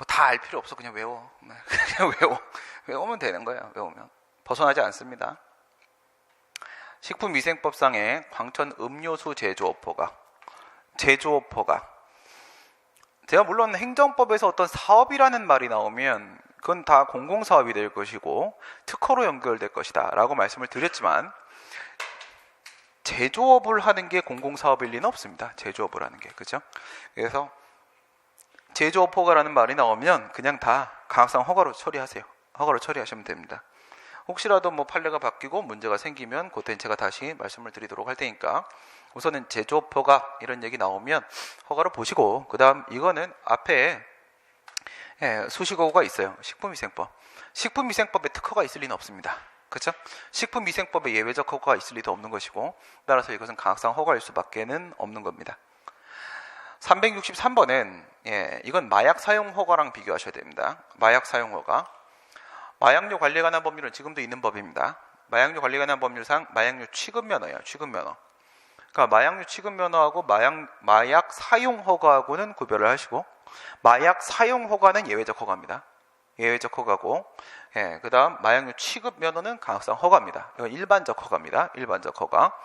뭐 다 알 필요 없어. 그냥 외워. 그냥 외우면 되는 거예요. 외우면 벗어나지 않습니다. 식품위생법상의 광천 음료수 제조업허가 제가 물론 행정법에서 어떤 사업이라는 말이 나오면 그건 다 공공사업이 될 것이고 특허로 연결될 것이다 라고 말씀을 드렸지만, 제조업을 하는 게 공공사업일 리는 없습니다. 제조업을 하는 게. 그죠? 그래서 제조업 허가라는 말이 나오면 그냥 다 강학상 허가로 처리하세요. 허가로 처리하시면 됩니다. 혹시라도 뭐 판례가 바뀌고 문제가 생기면 그때는 제가 다시 말씀을 드리도록 할 테니까, 우선은 제조업 허가 이런 얘기 나오면 허가를 보시고, 그 다음 이거는 앞에 수식어가 있어요. 식품위생법에 특허가 있을 리는 없습니다. 그렇죠? 식품위생법에 예외적 허가가 있을 리도 없는 것이고, 따라서 이것은 강학상 허가일 수밖에는 없는 겁니다. 363번은 이건 마약 사용 허가랑 비교하셔야 됩니다. 마약 사용 허가. 마약류 관리에 관한 법률은 지금도 있는 법입니다. 마약류 관리에 관한 법률상 마약류 취급 면허예요. 취급 면허. 그러니까 마약류 취급 면허하고 마약 사용 허가하고는 구별을 하시고, 마약 사용 허가는 예외적 허가입니다. 예외적 허가고, 그 다음 마약류 취급 면허는 강학상 허가입니다. 이건 일반적 허가입니다. 일반적 허가.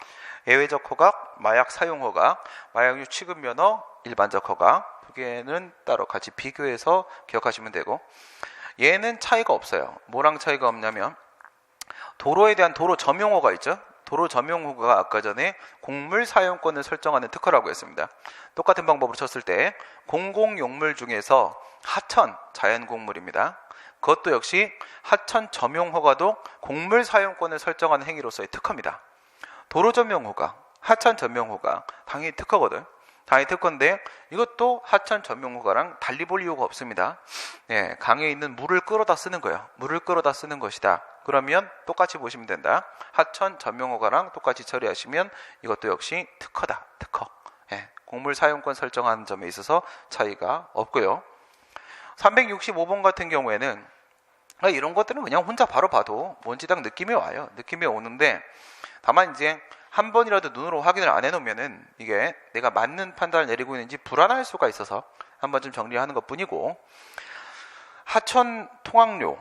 예외적 허가, 마약 사용 허가, 마약류 취급 면허, 일반적 허가. 두 개는 따로 같이 비교해서 기억하시면 되고, 얘는 차이가 없어요. 뭐랑 차이가 없냐면, 도로에 대한 도로 점용허가 있죠? 도로 점용허가가 아까 전에 곡물 사용권을 설정하는 특허라고 했습니다. 똑같은 방법으로 쳤을 때 공공용물 중에서 하천, 자연곡물입니다. 그것도 역시 하천 점용허가도 곡물 사용권을 설정하는 행위로서의 특허입니다. 도로 점용허가, 하천 점용허가 당연히 특허거든. 당연히 특허인데 이것도 하천 점용허가랑 달리 볼 이유가 없습니다. 강에 있는 물을 끌어다 쓰는 거예요. 물을 끌어다 쓰는 것이다. 그러면 똑같이 보시면 된다. 하천 점용허가랑 똑같이 처리하시면 이것도 역시 특허다. 특허. 곡물 사용권 설정하는 점에 있어서 차이가 없고요. 365번 같은 경우에는 이런 것들은 그냥 혼자 바로 봐도 뭔지 딱 느낌이 와요. 느낌이 오는데, 다만 이제 한 번이라도 눈으로 확인을 안 해놓으면은 이게 내가 맞는 판단을 내리고 있는지 불안할 수가 있어서 한 번쯤 정리하는 것 뿐이고, 하천 통학료,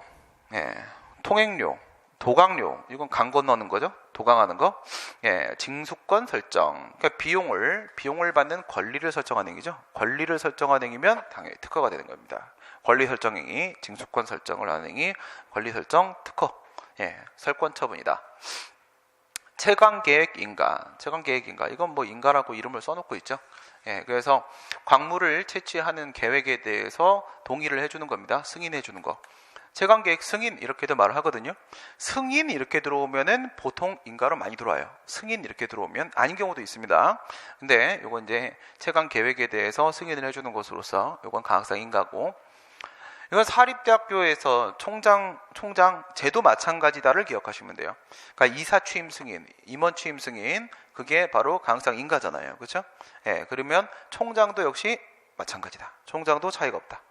통행료, 도강료, 이건 강 건너는 거죠. 도강하는 거. 징수권 설정. 그러니까 비용을 받는 권리를 설정하는 행위죠. 권리를 설정하는 행위면 당연히 특허가 되는 겁니다. 권리 설정 행위, 징수권 설정을 하는 행위, 권리 설정, 특허. 설권 처분이다. 채광계획 인가. 이건 뭐 인가라고 이름을 써놓고 있죠. 그래서 광물을 채취하는 계획에 대해서 동의를 해주는 겁니다. 승인해 주는 거. 채광계획 승인 이렇게도 말을 하거든요. 승인 이렇게 들어오면은 보통 인가로 많이 들어와요. 승인 이렇게 들어오면 아닌 경우도 있습니다. 근데 요건 이제 채광계획에 대해서 승인을 해주는 것으로서 요건 강학상 인가고, 이건 사립대학교에서 총장 제도 마찬가지다를 기억하시면 돼요. 그러니까 이사 취임 승인, 임원 취임 승인, 그게 바로 강학상 인가잖아요. 그렇죠? 그러면 총장도 역시 마찬가지다. 총장도 차이가 없다.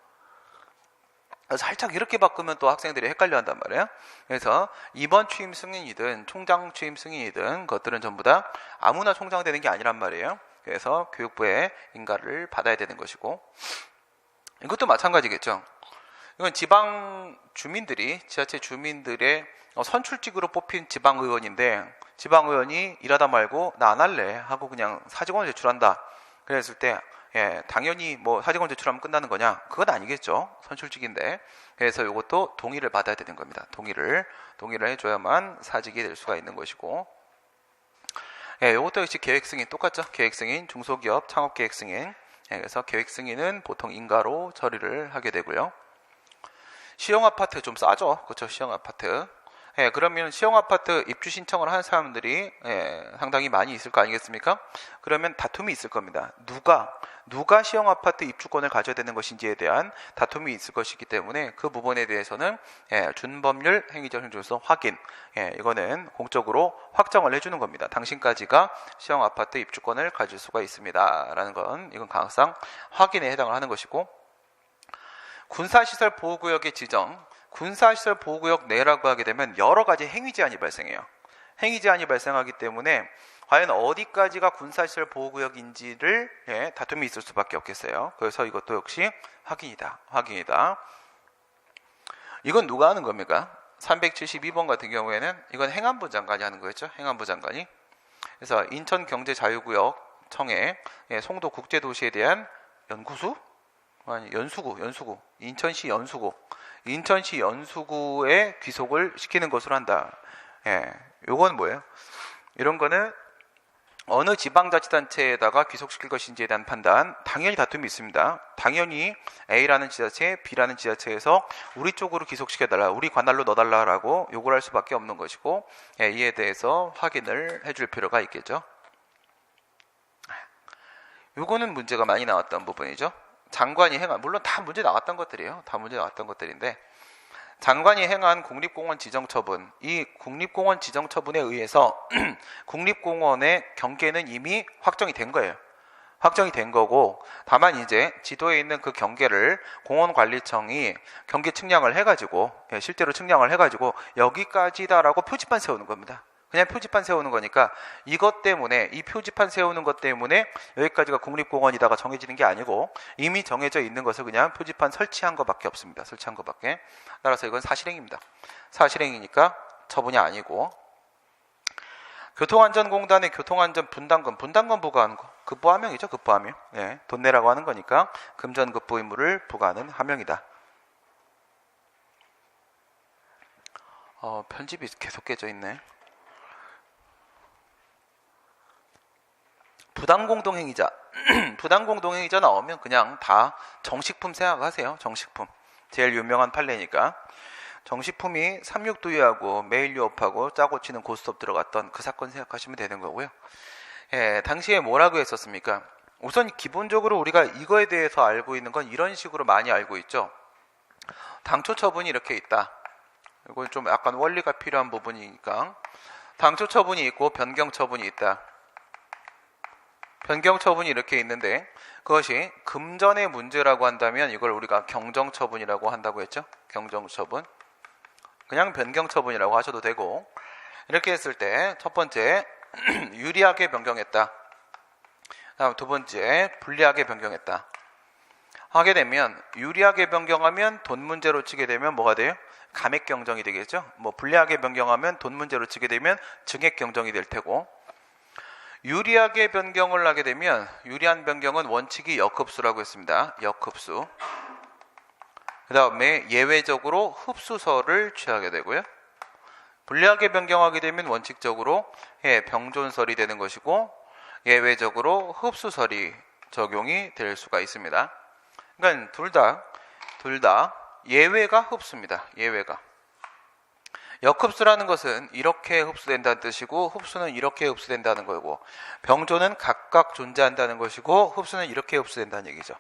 살짝 이렇게 바꾸면 또 학생들이 헷갈려 한단 말이에요. 그래서 임원 취임 승인이든 총장 취임 승인이든 그것들은 전부 다 아무나 총장 되는 게 아니란 말이에요. 그래서 교육부의 인가를 받아야 되는 것이고, 이것도 마찬가지겠죠. 이건 지방 주민들이, 지자체 주민들의 선출직으로 뽑힌 지방의원인데, 지방의원이 일하다 말고 나 안 할래 하고 그냥 사직원을 제출한다. 그랬을 때 당연히 뭐 사직원 제출하면 끝나는 거냐? 그건 아니겠죠. 선출직인데. 그래서 이것도 동의를 받아야 되는 겁니다. 동의를 해줘야만 사직이 될 수가 있는 것이고, 이것도 역시 계획 승인 똑같죠. 계획 승인, 중소기업 창업 계획 승인. 그래서 계획 승인은 보통 인가로 처리를 하게 되고요. 시형 아파트 좀 싸죠. 그렇죠. 시형 아파트. 그러면 시형 아파트 입주 신청을 하는 사람들이 상당히 많이 있을 거 아니겠습니까? 그러면 다툼이 있을 겁니다. 누가 시형 아파트 입주권을 가져야 되는 것인지에 대한 다툼이 있을 것이기 때문에 그 부분에 대해서는 준법률 행위적 형준성 확인, 이거는 공적으로 확정을 해주는 겁니다. 당신까지가 시형 아파트 입주권을 가질 수가 있습니다라는 건, 이건 강학상 확인에 해당을 하는 것이고, 군사시설 보호구역의 지정, 군사시설 보호구역 내라고 하게 되면 여러 가지 행위 제한이 발생해요. 행위 제한이 발생하기 때문에 과연 어디까지가 군사시설 보호구역인지를 다툼이 있을 수밖에 없겠어요. 그래서 이것도 역시 확인이다. 이건 누가 하는 겁니까? 372번 같은 경우에는 이건 행안부 장관이 하는 거였죠. 행안부 장관이. 그래서 인천경제자유구역 청해 송도 국제도시에 대한 연구수? 아니 연수구 인천시 연수구에 귀속을 시키는 것으로 한다. 요건 뭐예요? 이런 거는 어느 지방자치단체에다가 귀속시킬 것인지에 대한 판단, 당연히 다툼이 있습니다. 당연히 A라는 지자체, B라는 지자체에서 우리 쪽으로 귀속시켜달라, 우리 관할로 넣어달라라고 요구를 할 수밖에 없는 것이고, 이에 대해서 확인을 해줄 필요가 있겠죠. 요거는 문제가 많이 나왔던 부분이죠. 장관이 행한, 물론 다 문제 나왔던 것들이에요. 다 문제 나왔던 것들인데, 장관이 행한 국립공원 지정처분, 이 국립공원 지정처분에 의해서 국립공원의 경계는 이미 확정이 된 거예요. 확정이 된 거고, 다만 이제 지도에 있는 그 경계를 공원관리청이 경계 측량을 해가지고, 실제로 측량을 해가지고 여기까지다라고 표지판 세우는 겁니다. 그냥 표지판 세우는 거니까 이것 때문에, 이 표지판 세우는 것 때문에 여기까지가 국립공원이다가 정해지는 게 아니고 이미 정해져 있는 것을 그냥 표지판 설치한 것밖에 없습니다. 설치한 것밖에. 따라서 이건 사실행입니다. 사실행이니까 처분이 아니고, 교통안전공단의 교통안전 분담금 부과하는 거, 급부하명이죠. 급부하명. 돈 내라고 하는 거니까 금전급부 의무를 부과하는 하명이다. 편집이 계속 깨져 있네. 부당공동행위자. 부당공동행위자 나오면 그냥 다 정식품 생각하세요. 정식품. 제일 유명한 판례니까. 정식품이 삼육두유하고 메일유업하고 짜고 치는 고스톱 들어갔던 그 사건 생각하시면 되는 거고요. 당시에 뭐라고 했었습니까? 우선 기본적으로 우리가 이거에 대해서 알고 있는 건 이런 식으로 많이 알고 있죠. 당초 처분이 이렇게 있다. 이건 좀 약간 원리가 필요한 부분이니까. 당초 처분이 있고 변경 처분이 있다. 변경 처분이 이렇게 있는데, 그것이 금전의 문제라고 한다면 이걸 우리가 경정 처분이라고 한다고 했죠. 경정 처분. 그냥 변경 처분이라고 하셔도 되고, 이렇게 했을 때 첫 번째 유리하게 변경했다. 다음 두 번째 불리하게 변경했다. 하게 되면, 유리하게 변경하면 돈 문제로 치게 되면 뭐가 돼요? 감액 경정이 되겠죠. 불리하게 변경하면 돈 문제로 치게 되면 증액 경정이 될 테고, 유리하게 변경을 하게 되면, 유리한 변경은 원칙이 역흡수라고 했습니다. 역흡수. 그 다음에 예외적으로 흡수설을 취하게 되고요. 불리하게 변경하게 되면 원칙적으로 병존설이 되는 것이고, 예외적으로 흡수설이 적용이 될 수가 있습니다. 그러니까 둘 다 예외가 흡수입니다. 예외가. 역흡수라는 것은 이렇게 흡수된다는 뜻이고, 흡수는 이렇게 흡수된다는 거고, 병존은 각각 존재한다는 것이고, 흡수는 이렇게 흡수된다는 얘기죠.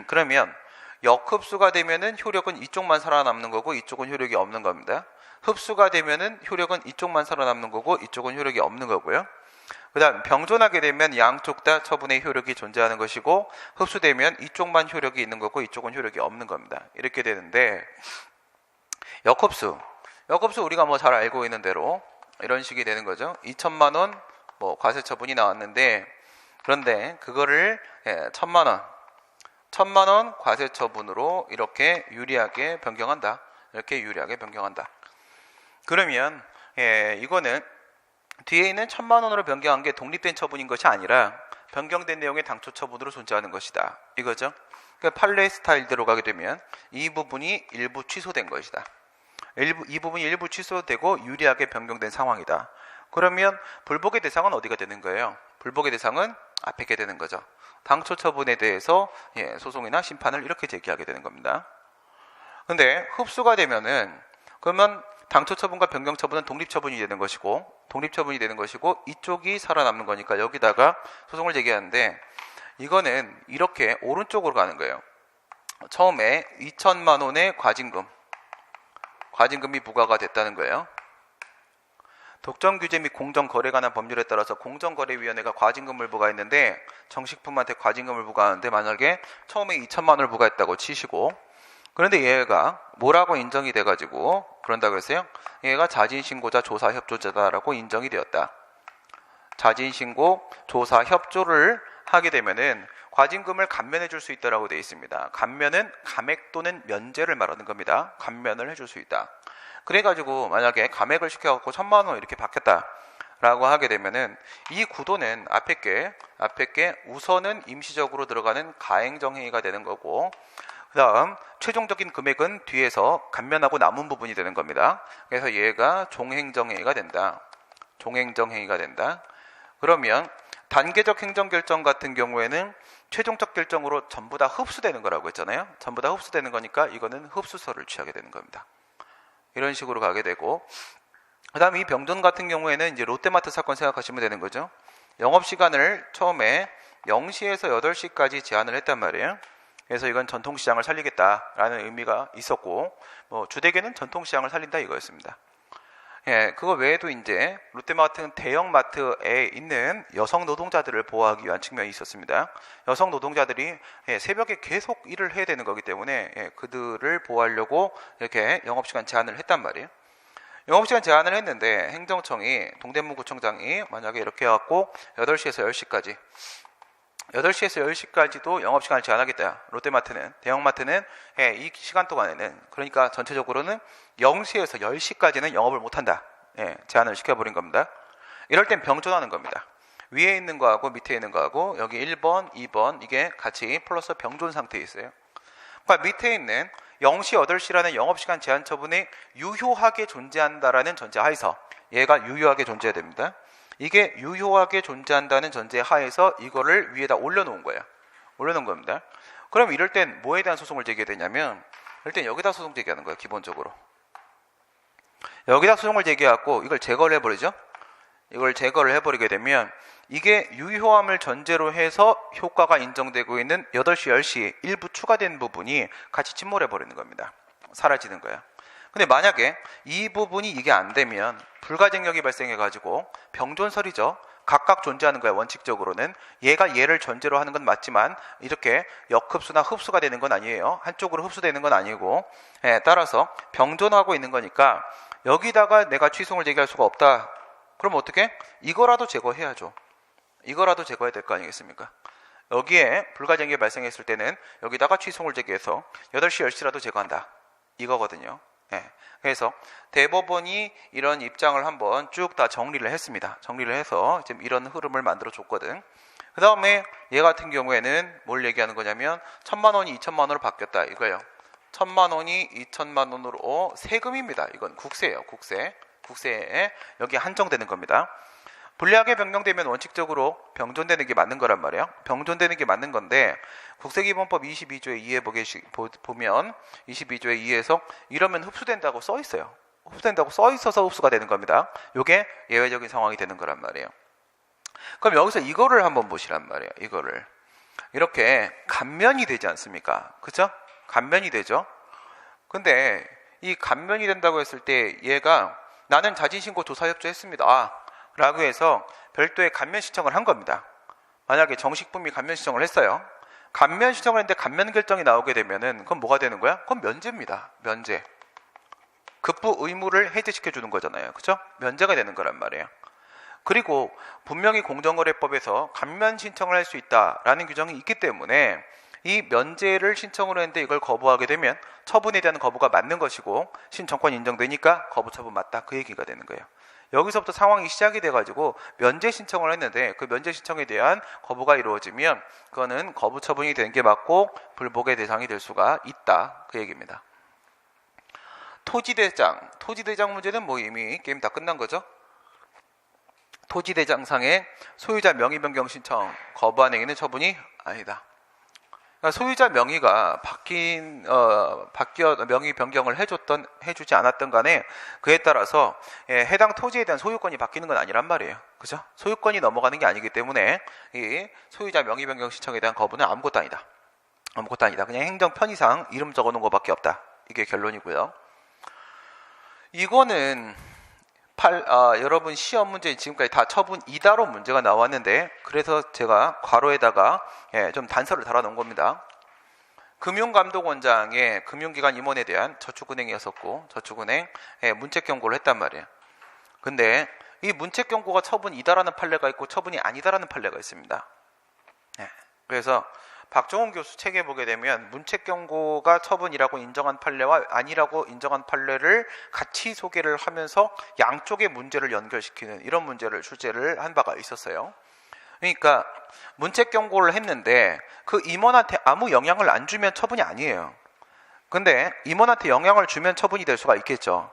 그러면 역흡수가 되면은 효력은 이쪽만 살아남는 거고, 이쪽은 효력이 없는 겁니다. 흡수가 되면은 효력은 이쪽만 살아남는 거고, 이쪽은 효력이 없는 거고요. 그 다음 병존하게 되면 양쪽 다 처분의 효력이 존재하는 것이고, 흡수되면 이쪽만 효력이 있는 거고, 이쪽은 효력이 없는 겁니다. 이렇게 되는데, 역흡수 우리가 잘 알고 있는 대로 이런 식이 되는 거죠. 2천만 원 과세 처분이 나왔는데, 그런데 그거를 1,000만 원 과세 처분으로 이렇게 유리하게 변경한다. 이렇게 유리하게 변경한다. 그러면 이거는 뒤에 있는 1,000만 원으로 변경한 게 독립된 처분인 것이 아니라 변경된 내용의 당초 처분으로 존재하는 것이다. 이거죠. 그러니까 판례 스타일대로 가게 되면 이 부분이 일부 취소된 것이다. 이 부분이 일부 취소되고 유리하게 변경된 상황이다. 그러면 불복의 대상은 어디가 되는 거예요? 불복의 대상은 앞에 게 되는 거죠. 당초 처분에 대해서 소송이나 심판을 이렇게 제기하게 되는 겁니다. 근데 흡수가 되면은, 그러면 당초 처분과 변경 처분은 독립처분이 되는 것이고 이쪽이 살아남는 거니까 여기다가 소송을 제기하는데, 이거는 이렇게 오른쪽으로 가는 거예요. 처음에 2천만 원의 과징금이 부과가 됐다는 거예요. 독점규제 및 공정거래에 관한 법률에 따라서 공정거래위원회가 과징금을 부과했는데, 정식품한테 과징금을 부과하는데 만약에 처음에 2천만 원을 부과했다고 치시고, 그런데 얘가 뭐라고 인정이 돼가지고 그런다고 했어요? 얘가 자진신고자 조사협조자다라고 인정이 되었다. 자진신고, 조사, 협조를 하게 되면은 과징금을 감면해 줄 수 있다라고 되어 있습니다. 감면은 감액 또는 면제를 말하는 겁니다. 감면을 해줄 수 있다. 그래가지고 만약에 감액을 시켜갖고 1,000만 원 이렇게 받겠다라고 하게 되면은 이 구도는 앞에 게 우선은 임시적으로 들어가는 가행정행위가 되는 거고, 그 다음 최종적인 금액은 뒤에서 감면하고 남은 부분이 되는 겁니다. 그래서 얘가 종행정행위가 된다. 종행정행위가 된다. 그러면 단계적 행정결정 같은 경우에는 최종적 결정으로 전부 다 흡수되는 거라고 했잖아요. 전부 다 흡수되는 거니까 이거는 흡수서를 취하게 되는 겁니다. 이런 식으로 가게 되고, 그 다음 이 병돈 같은 경우에는 이제 롯데마트 사건 생각하시면 되는 거죠. 영업시간을 처음에 0시에서 8시까지 제한을 했단 말이에요. 그래서 이건 전통시장을 살리겠다라는 의미가 있었고, 주되게는 전통시장을 살린다 이거였습니다. 예, 그거 외에도 이제 롯데마트는 대형마트에 있는 여성 노동자들을 보호하기 위한 측면이 있었습니다. 여성 노동자들이 새벽에 계속 일을 해야 되는 거기 때문에 그들을 보호하려고 이렇게 영업시간 제한을 했단 말이에요. 영업시간 제한을 했는데 행정청이, 동대문구청장이 만약에 이렇게 해갖고 8시에서 10시까지 8시에서 10시까지도 영업시간을 제한하겠다. 롯데마트는, 대형마트는 이 시간 동안에는, 그러니까 전체적으로는 0시에서 10시까지는 영업을 못한다. 제한을 시켜버린 겁니다. 이럴 땐 병존하는 겁니다. 위에 있는 거하고 밑에 있는 거하고 여기 1번, 2번 이게 같이 플러스 병존 상태에 있어요. 그러니까 밑에 있는 0시, 8시라는 영업시간 제한 처분이 유효하게 존재한다라는 전제 하에서 얘가 유효하게 존재해야 됩니다. 이게 유효하게 존재한다는 전제 하에서 이거를 위에다 올려놓은 거예요. 올려놓은 겁니다. 그럼 이럴 땐 뭐에 대한 소송을 제기해야 되냐면, 이럴 땐 여기다 소송 제기하는 거예요. 기본적으로 여기다 소송을 제기하고 이걸 제거를 해버리죠. 이걸 제거를 해버리게 되면 이게 유효함을 전제로 해서 효과가 인정되고 있는 8시, 10시 일부 추가된 부분이 같이 침몰해버리는 겁니다. 사라지는 거예요. 근데 만약에 이 부분이 이게 안 되면 불가증력이 발생해가지고 병존설이죠. 각각 존재하는 거야. 원칙적으로는 얘가 얘를 전제로 하는 건 맞지만 이렇게 역흡수나 흡수가 되는 건 아니에요. 한쪽으로 흡수되는 건 아니고, 따라서 병존하고 있는 거니까 여기다가 내가 취소를 제기할 수가 없다. 그럼 어떻게? 이거라도 제거해야죠. 이거라도 제거해야 될 거 아니겠습니까? 여기에 불가증력이 발생했을 때는 여기다가 취소를 제기해서 8시, 10시라도 제거한다. 이거거든요. 그래서 대법원이 이런 입장을 한번 쭉 다 정리를 했습니다. 정리를 해서 지금 이런 흐름을 만들어 줬거든. 그 다음에 얘 같은 경우에는 뭘 얘기하는 거냐면 1,000만 원이 2,000만 원으로 바뀌었다 이거예요. 1,000만 원이 2,000만 원으로 세금입니다. 이건 국세예요. 국세에 여기 한정되는 겁니다. 불리하게 변경되면 원칙적으로 병존되는 게 맞는 거란 말이에요. 병존되는 게 맞는 건데 국세기본법 22조의 2에 보면 22조의 2에서 이러면 흡수된다고 써 있어요. 흡수된다고 써 있어서 흡수가 되는 겁니다. 이게 예외적인 상황이 되는 거란 말이에요. 그럼 여기서 이거를 한번 보시란 말이에요. 이거를 이렇게 감면이 되지 않습니까? 그죠? 감면이 되죠. 근데 이 감면이 된다고 했을 때 얘가 나는 자진신고 조사협조했습니다. 라고 해서 별도의 감면 신청을 한 겁니다. 만약에 정식분미 감면 신청을 했어요. 감면 신청을 했는데 감면 결정이 나오게 되면은 그건 뭐가 되는 거야? 그건 면제입니다. 면제. 급부 의무를 해제시켜 주는 거잖아요. 그죠? 면제가 되는 거란 말이에요. 그리고 분명히 공정거래법에서 감면 신청을 할 수 있다라는 규정이 있기 때문에 이 면제를 신청을 했는데 이걸 거부하게 되면 처분에 대한 거부가 맞는 것이고 신청권이 인정되니까 거부 처분 맞다. 그 얘기가 되는 거예요. 여기서부터 상황이 시작이 돼가지고 면제 신청을 했는데 그 면제 신청에 대한 거부가 이루어지면 그거는 거부 처분이 되는 게 맞고 불복의 대상이 될 수가 있다. 그 얘기입니다. 토지대장 문제는 뭐 이미 게임 다 끝난 거죠. 토지대장상의 소유자 명의 변경 신청 거부한 행위는 처분이 아니다. 그러니까 소유자 명의가 바뀌어 명의 변경을 해주지 않았던 간에 그에 따라서 해당 토지에 대한 소유권이 바뀌는 건 아니란 말이에요. 그죠? 소유권이 넘어가는 게 아니기 때문에 이 소유자 명의 변경 신청에 대한 거부는 아무것도 아니다. 아무것도 아니다. 그냥 행정 편의상 이름 적어 놓은 것밖에 없다. 이게 결론이고요. 이거는 여러분 시험 문제 지금까지 다 처분 2다로 문제가 나왔는데 그래서 제가 괄호에다가 좀 단서를 달아놓은 겁니다. 금융감독원장의 금융기관 임원에 대한 저축은행이었었고 저축은행 문책 경고를 했단 말이에요. 근데 이 문책 경고가 처분이다라는 판례가 있고 처분이 아니다라는 판례가 있습니다. 네. 그래서 박정훈 교수 책에 보게 되면 문책 경고가 처분이라고 인정한 판례와 아니라고 인정한 판례를 같이 소개를 하면서 양쪽의 문제를 연결시키는 이런 문제를 출제를 한 바가 있었어요. 그러니까 문책 경고를 했는데 그 임원한테 아무 영향을 안 주면 처분이 아니에요. 근데 임원한테 영향을 주면 처분이 될 수가 있겠죠.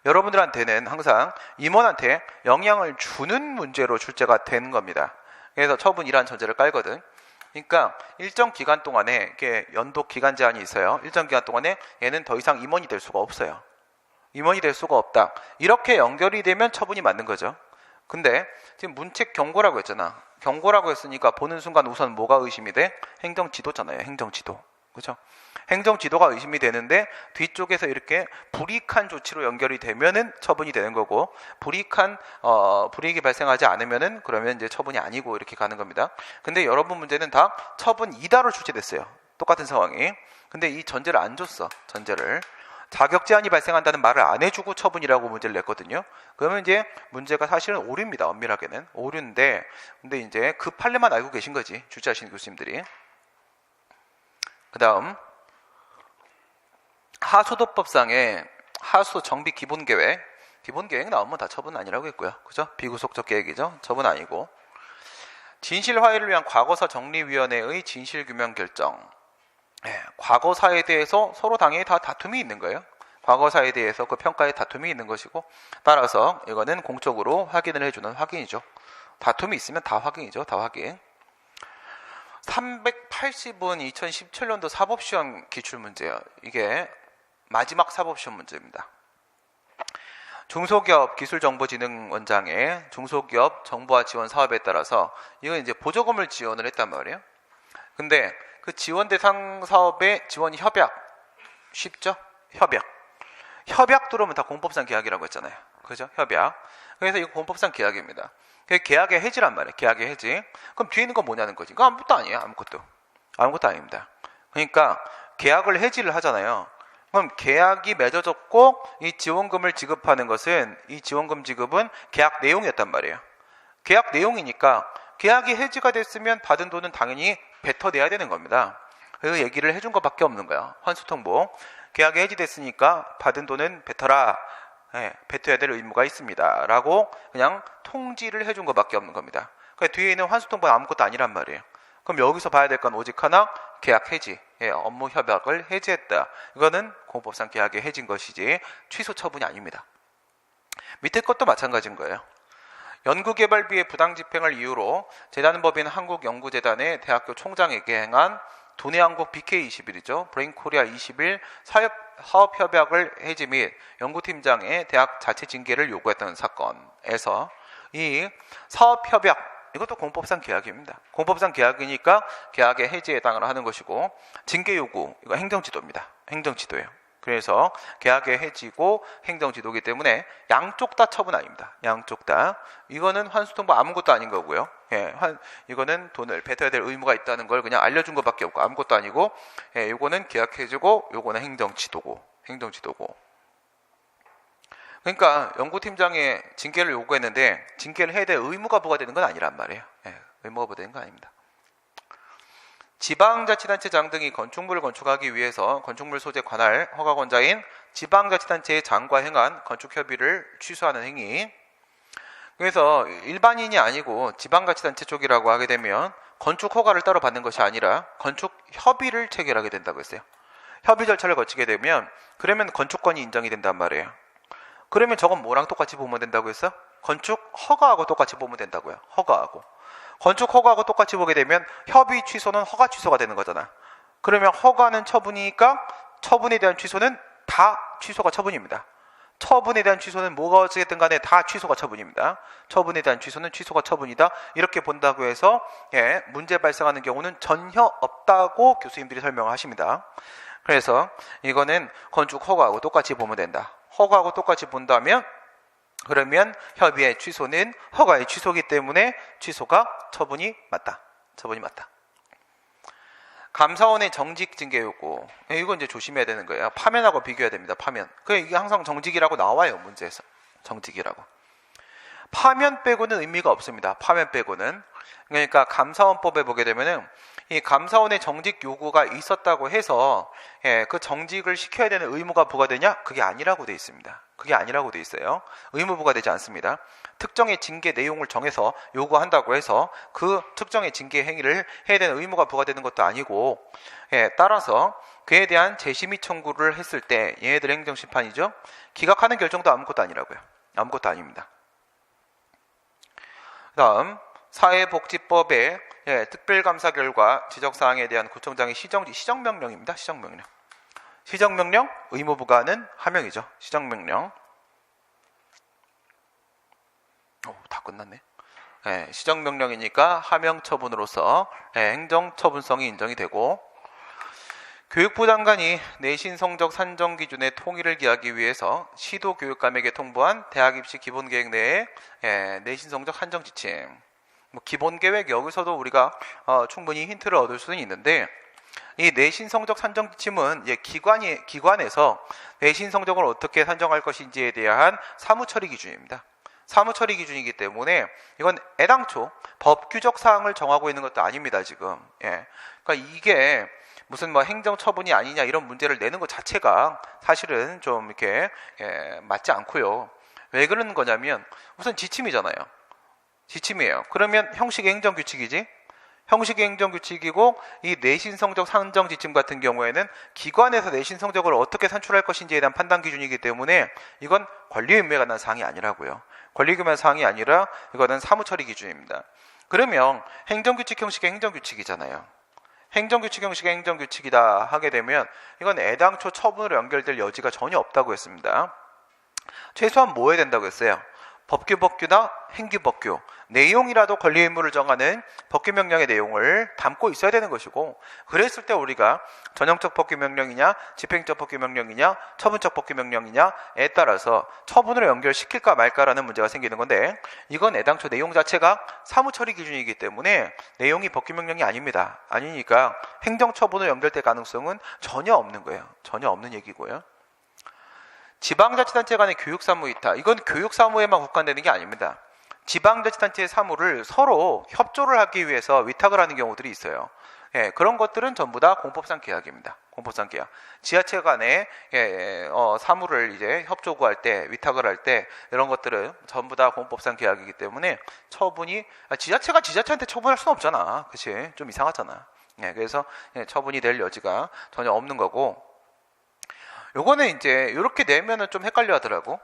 여러분들한테는 항상 임원한테 영향을 주는 문제로 출제가 되는 겁니다. 그래서 처분이란 전제를 깔거든. 그러니까 일정 기간 동안에 이렇게 연도 기간 제한이 있어요. 일정 기간 동안에 얘는 더 이상 임원이 될 수가 없어요. 임원이 될 수가 없다. 이렇게 연결이 되면 처분이 맞는 거죠. 근데 지금 문책 경고라고 했잖아. 경고라고 했으니까 보는 순간 우선 뭐가 의심이 돼? 행정지도잖아요. 행정지도. 그렇죠? 행정지도가 의심이 되는데 뒤쪽에서 이렇게 불이익한 조치로 연결이 되면은 처분이 되는 거고 불이익이 발생하지 않으면은 그러면 이제 처분이 아니고 이렇게 가는 겁니다. 근데 여러분 문제는 다 처분이다로 출제됐어요. 똑같은 상황이. 근데 이 전제를 안 줬어. 전제를. 자격 제한이 발생한다는 말을 안 해주고 처분이라고 문제를 냈거든요. 그러면 이제 문제가 사실은 오류입니다. 엄밀하게는 오류인데, 근데 이제 그 판례만 알고 계신 거지, 출제하시는 교수님들이. 그 다음 하수도법상의 하수 정비 기본계획 나오면 다 처분 아니라고 했고요. 그죠? 비구속적 계획이죠. 처분 아니고. 진실화해를 위한 과거사 정리위원회의 진실규명 결정. 과거사에 대해서 서로 당연히 다 다툼이 있는 거예요. 과거사에 대해서 그 평가에 다툼이 있는 것이고, 따라서 이거는 공적으로 확인을 해주는 확인이죠. 다툼이 있으면 다 확인이죠. 다 확인. 380은 2017년도 사법시험 기출문제예요. 이게 마지막 사법시험 문제입니다. 중소기업 기술정보진흥원장의 중소기업 정보화 지원 사업에 따라서 이건 이제 보조금을 지원을 했단 말이에요. 근데 그 지원 대상 사업의 지원 협약 쉽죠? 협약 들어오면 다 공법상 계약이라고 했잖아요. 그죠? 협약. 그래서 이거 공법상 계약입니다. 계약의 해지란 말이에요. 계약의 해지. 그럼 뒤에 있는 건 뭐냐는 거지. 그거 아무것도 아니에요. 아무것도 아닙니다. 그러니까 계약을 해지를 하잖아요. 그럼 계약이 맺어졌고 이 지원금을 지급하는 것은, 이 지원금 지급은 계약 내용이었단 말이에요. 계약 내용이니까 계약이 해지가 됐으면 받은 돈은 당연히 뱉어내야 되는 겁니다. 그 얘기를 해준 것밖에 없는 거야. 환수통보. 계약이 해지됐으니까 받은 돈은 뱉어라. 뱉어야 될 의무가 있습니다. 라고 그냥 통지를 해준 것밖에 없는 겁니다. 그러니까 뒤에 있는 환수통보는 아무것도 아니란 말이에요. 그럼 여기서 봐야 될 건 오직 하나, 계약 해지. 업무 협약을 해지했다. 이거는 공법상 계약이 해진 것이지 취소 처분이 아닙니다. 밑에 것도 마찬가지인 거예요. 연구개발비의 부당집행을 이유로 재단법인 한국연구재단의 대학교 총장에게 행한 도내한국 BK21이죠. 브레인코리아 21 사업협약을 해지 및 연구팀장의 대학 자체 징계를 요구했던 사건에서 이 사업협약, 이것도 공법상 계약입니다. 공법상 계약이니까 계약의 해지에 해당을 하는 것이고, 징계 요구, 이거 행정지도입니다. 행정지도예요. 그래서 계약의 해지고 행정지도이기 때문에 양쪽 다 처분 아닙니다. 양쪽 다. 이거는 환수통보 아무것도 아닌 거고요. 이거는 돈을 뱉어야 될 의무가 있다는 걸 그냥 알려준 것밖에 없고 아무것도 아니고, 이거는 계약 해지고 요거는 행정지도고. 그러니까 연구팀장의 징계를 요구했는데 징계를 해야 될 의무가 부과되는 건 아니란 말이에요. 의무가 부과되는 건 아닙니다. 지방자치단체장 등이 건축물을 건축하기 위해서 건축물 소재 관할 허가권자인 지방자치단체의 장과 행한 건축협의를 취소하는 행위. 그래서 일반인이 아니고 지방자치단체 쪽이라고 하게 되면 건축 허가를 따로 받는 것이 아니라 건축 협의를 체결하게 된다고 했어요. 협의 절차를 거치게 되면 그러면 건축권이 인정이 된단 말이에요. 그러면 저건 뭐랑 똑같이 보면 된다고 했어? 건축 허가하고 똑같이 보면 된다고요. 허가하고. 건축 허가하고 똑같이 보게 되면 협의 취소는 허가 취소가 되는 거잖아. 그러면 허가는 처분이니까 처분에 대한 취소는 다 취소가 처분입니다. 처분에 대한 취소는 뭐가 어쨌든 간에 다 취소가 처분입니다. 처분에 대한 취소는 취소가 처분이다. 이렇게 본다고 해서 문제 발생하는 경우는 전혀 없다고 교수님들이 설명을 하십니다. 그래서 이거는 건축 허가하고 똑같이 보면 된다. 허가하고 똑같이 본다면 그러면 협의의 취소는 허가의 취소이기 때문에 취소가 처분이 맞다. 감사원의 정직 징계 요구. 이건 이제 조심해야 되는 거예요. 파면하고 비교해야 됩니다. 파면. 이게 항상 정직이라고 나와요. 문제에서. 정직이라고. 파면 빼고는 의미가 없습니다. 파면 빼고는. 그러니까 감사원법에 보게 되면은 이 감사원의 정직 요구가 있었다고 해서 그 정직을 시켜야 되는 의무가 부과되냐? 그게 아니라고 돼 있습니다. 그게 아니라고 돼 있어요. 의무 부과되지 않습니다. 특정의 징계 내용을 정해서 요구한다고 해서 그 특정의 징계 행위를 해야 되는 의무가 부과되는 것도 아니고, 따라서 그에 대한 재심의 청구를 했을 때 얘네들 행정심판이죠. 기각하는 결정도 아무것도 아니라고요. 아무것도 아닙니다. 다음 사회복지법의 특별감사 결과 지적사항에 대한 구청장의 시정명령입니다. 시정명령. 시정명령 의무 부과는 하명이죠. 시정명령. 다 끝났네. 시정명령이니까 하명 처분으로서 행정처분성이 인정이 되고, 교육부 장관이 내신 성적 산정 기준의 통일을 기하기 위해서 시도교육감에게 통보한 대학 입시 기본계획 내에 내신 성적 산정 지침. 기본계획 여기서도 우리가 충분히 힌트를 얻을 수는 있는데, 이 내신 성적 산정 지침은 기관에서 내신 성적을 어떻게 산정할 것인지에 대한 사무처리 기준입니다. 사무처리 기준이기 때문에 이건 애당초 법규적 사항을 정하고 있는 것도 아닙니다. 지금. 그러니까 이게 무슨 행정처분이 아니냐 이런 문제를 내는 것 자체가 사실은 좀 이렇게 맞지 않고요. 왜 그러는 거냐면 우선 지침이잖아요. 지침이에요. 그러면 형식의 행정규칙이지. 형식의 행정규칙이고, 이 내신 성적 산정 지침 같은 경우에는 기관에서 내신 성적을 어떻게 산출할 것인지에 대한 판단 기준이기 때문에 이건 권리의무에 관한 사항이 아니라고요. 권리의무에 관한 사항이 아니라 이거는 사무처리 기준입니다. 그러면 행정규칙 형식의 행정규칙이잖아요. 행정규칙 형식의 행정규칙이다 하게 되면 이건 애당초 처분으로 연결될 여지가 전혀 없다고 했습니다. 최소한 뭐 해야 된다고 했어요? 법규나 행규법규, 내용이라도 권리 의무를 정하는 법규명령의 내용을 담고 있어야 되는 것이고, 그랬을 때 우리가 전형적 법규명령이냐, 집행적 법규명령이냐, 처분적 법규명령이냐에 따라서 처분으로 연결시킬까 말까라는 문제가 생기는 건데, 이건 애당초 내용 자체가 사무처리 기준이기 때문에 내용이 법규명령이 아닙니다. 아니니까 행정처분으로 연결될 가능성은 전혀 없는 거예요. 전혀 없는 얘기고요. 지방자치단체 간의 교육사무 위탁, 이건 교육사무에만 국한되는 게 아닙니다. 지방자치단체의 사무를 서로 협조를 하기 위해서 위탁을 하는 경우들이 있어요. 그런 것들은 전부 다 공법상 계약입니다. 공법상 계약. 지자체 간의 사무를 이제 협조 구할 때, 위탁을 할 때 이런 것들은 전부 다 공법상 계약이기 때문에 처분이 지자체가 지자체한테 처분할 수는 없잖아. 그치? 좀 이상하잖아. 그래서 처분이 될 여지가 전혀 없는 거고, 요거는 이제 이렇게 내면은 좀 헷갈려 하더라고.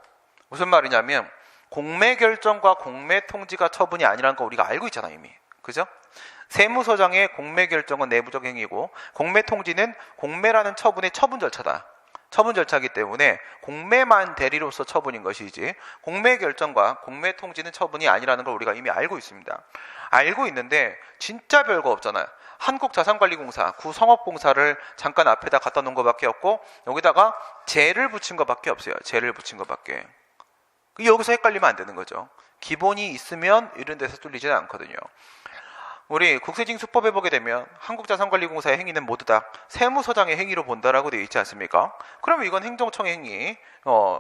무슨 말이냐면 공매 결정과 공매 통지가 처분이 아니라는 거 우리가 알고 있잖아 이미. 그죠? 세무서장의 공매 결정은 내부적 행위고, 공매 통지는 공매라는 처분의 처분 절차다. 처분 절차이기 때문에 공매만 대리로서 처분인 것이지 공매 결정과 공매 통지는 처분이 아니라는 걸 우리가 이미 알고 있습니다. 알고 있는데 진짜 별거 없잖아요. 한국자산관리공사, 구성업공사를 잠깐 앞에다 갖다 놓은 것밖에 없고, 여기다가 제를 붙인 것밖에 없어요. 제를 붙인 것밖에. 여기서 헷갈리면 안 되는 거죠. 기본이 있으면 이런 데서 뚫리지는 않거든요. 우리 국세징수법에 보게 되면 한국자산관리공사의 행위는 모두 다 세무서장의 행위로 본다라고 되어 있지 않습니까? 그러면 이건 행정청의 행위,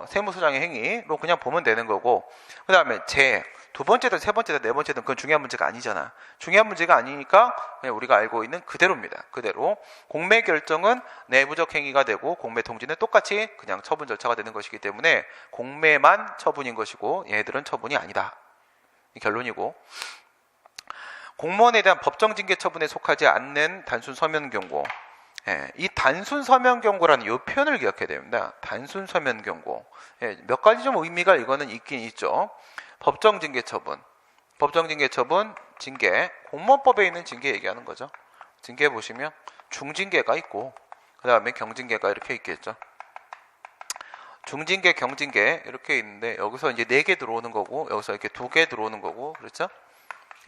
세무서장의 행위로 그냥 보면 되는 거고, 그 다음에 두 번째든 세 번째든 네 번째든 그건 중요한 문제가 아니잖아. 중요한 문제가 아니니까 그냥 우리가 알고 있는 그대로입니다. 그대로 공매 결정은 내부적 행위가 되고, 공매 통지는 똑같이 그냥 처분 절차가 되는 것이기 때문에 공매만 처분인 것이고 얘들은 처분이 아니다. 이 결론이고, 공무원에 대한 법정 징계 처분에 속하지 않는 단순 서면 경고. 이 단순 서면 경고라는 이 표현을 기억해야 됩니다. 단순 서면 경고. 몇 가지 좀 의미가 이거는 있긴 있죠. 법정 징계 처분. 법정 징계 처분, 징계. 공무원법에 있는 징계 얘기하는 거죠. 징계 보시면 중징계가 있고, 그 다음에 경징계가 이렇게 있겠죠. 중징계, 경징계 이렇게 있는데, 여기서 이제 4개 들어오는 거고, 여기서 이렇게 2개 들어오는 거고, 그렇죠?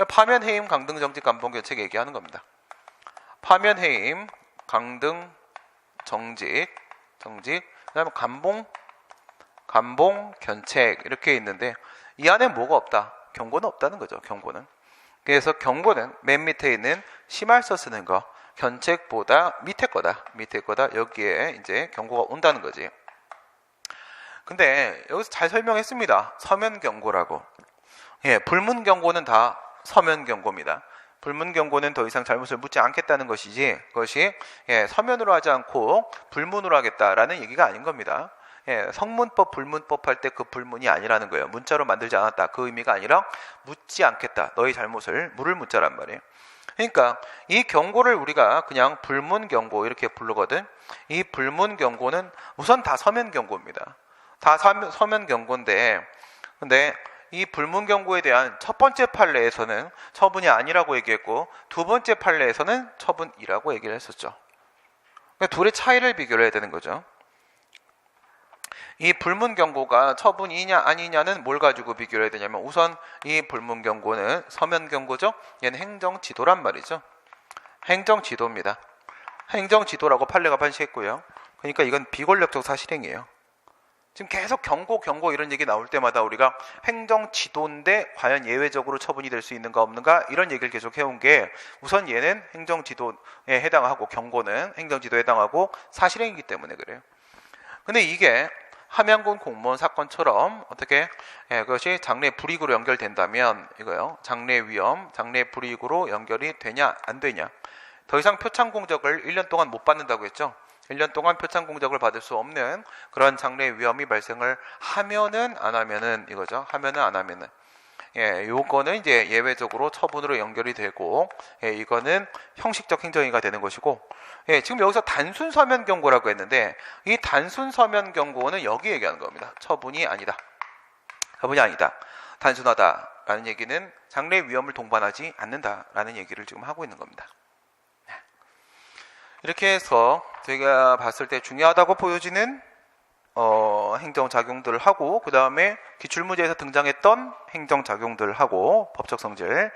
파면, 해임, 강등, 정직, 감봉, 견책 얘기하는 겁니다. 파면, 해임, 강등, 정직, 그다음에 감봉, 견책 이렇게 있는데, 이 안에 뭐가 없다? 경고는 없다는 거죠. 경고는. 그래서 경고는 맨 밑에 있는 심할서 쓰는 거, 견책보다 밑에 거다. 여기에 이제 경고가 온다는 거지. 근데 여기서 잘 설명했습니다. 서면 경고라고. 예, 불문 경고는 다 서면 경고입니다. 불문 경고는 더 이상 잘못을 묻지 않겠다는 것이지, 그것이 서면으로 하지 않고 불문으로 하겠다라는 얘기가 아닌 겁니다. 성문법, 불문법 할 때 그 불문이 아니라는 거예요. 문자로 만들지 않았다. 그 의미가 아니라 묻지 않겠다. 너희 잘못을 물을 문자란 말이에요. 그러니까 이 경고를 우리가 그냥 불문 경고 이렇게 부르거든. 이 불문 경고는 우선 다 서면 경고입니다. 다 서면 경고인데, 근데 이 불문 경고에 대한 첫 번째 판례에서는 처분이 아니라고 얘기했고, 두 번째 판례에서는 처분이라고 얘기를 했었죠. 그러니까 둘의 차이를 비교를 해야 되는 거죠. 이 불문 경고가 처분이냐 아니냐는 뭘 가지고 비교를 해야 되냐면, 우선 이 불문 경고는 서면 경고죠. 얘는 행정 지도란 말이죠. 행정 지도입니다. 행정 지도라고 판례가 판시했고요. 그러니까 이건 비권력적 사실행위예요. 지금 계속 경고 이런 얘기 나올 때마다 우리가 행정 지도인데 과연 예외적으로 처분이 될 수 있는가 없는가 이런 얘기를 계속 해온 게, 우선 얘는 행정 지도에 해당하고 경고는 행정 지도에 해당하고 사실행위이기 때문에 그래요. 근데 이게 함양군 공무원 사건처럼 어떻게 그것이 장래 불이익으로 연결된다면, 이거요, 장래 위험, 장래 불이익으로 연결이 되냐 안 되냐. 더 이상 표창 공적을 1년 동안 못 받는다고 했죠. 1년 동안 표창 공적을 받을 수 없는 그런 장래 위험이 발생을 하면은 안 하면은 이거죠. 하면은 안 하면은 요거는 이제 예외적으로 처분으로 연결이 되고, 이거는 형식적 행정위가 되는 것이고, 지금 여기서 단순 서면 경고라고 했는데, 이 단순 서면 경고는 여기 얘기하는 겁니다. 처분이 아니다. 처분이 아니다. 단순하다라는 얘기는 장래 위험을 동반하지 않는다라는 얘기를 지금 하고 있는 겁니다. 이렇게 해서 저희가 봤을 때 중요하다고 보여지는 행정작용들을 하고, 그 다음에 기출문제에서 등장했던 행정작용들하고 법적 성질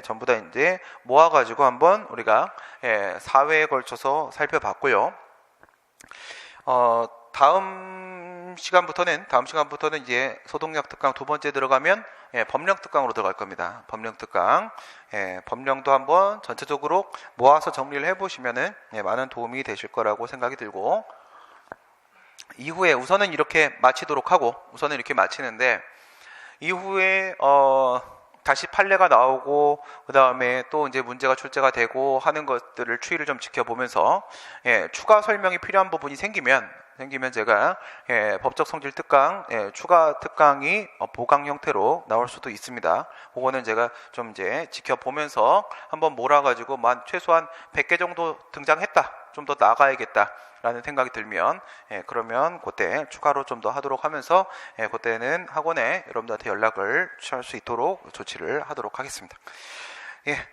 전부 다 이제 모아가지고 한번 우리가 4회에 걸쳐서 살펴봤고요. 다음 시간부터는 이제 소독력 특강 두 번째 들어가면 법령 특강으로 들어갈 겁니다. 법령 특강. 법령도 한번 전체적으로 모아서 정리를 해보시면은 많은 도움이 되실 거라고 생각이 들고, 이후에 우선은 이렇게 마치도록 하고, 우선은 이렇게 마치는데, 이후에 다시 판례가 나오고 그 다음에 또 이제 문제가 출제가 되고 하는 것들을 추이를 좀 지켜보면서 추가 설명이 필요한 부분이 생기면 제가 법적 성질 특강, 추가 특강이 보강 형태로 나올 수도 있습니다. 그거는 제가 좀 이제 지켜보면서 한번 몰아가지고 최소한 100개 정도 등장했다, 좀 더 나가야겠다 라는 생각이 들면 그러면 그때 추가로 좀 더 하도록 하면서 그때는 학원에 여러분들한테 연락을 취할 수 있도록 조치를 하도록 하겠습니다.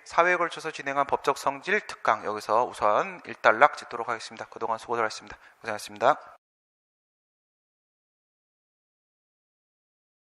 4회에 걸쳐서 진행한 법적 성질 특강 여기서 우선 일단락 짓도록 하겠습니다. 그동안 수고들 하셨습니다. 고생하셨습니다.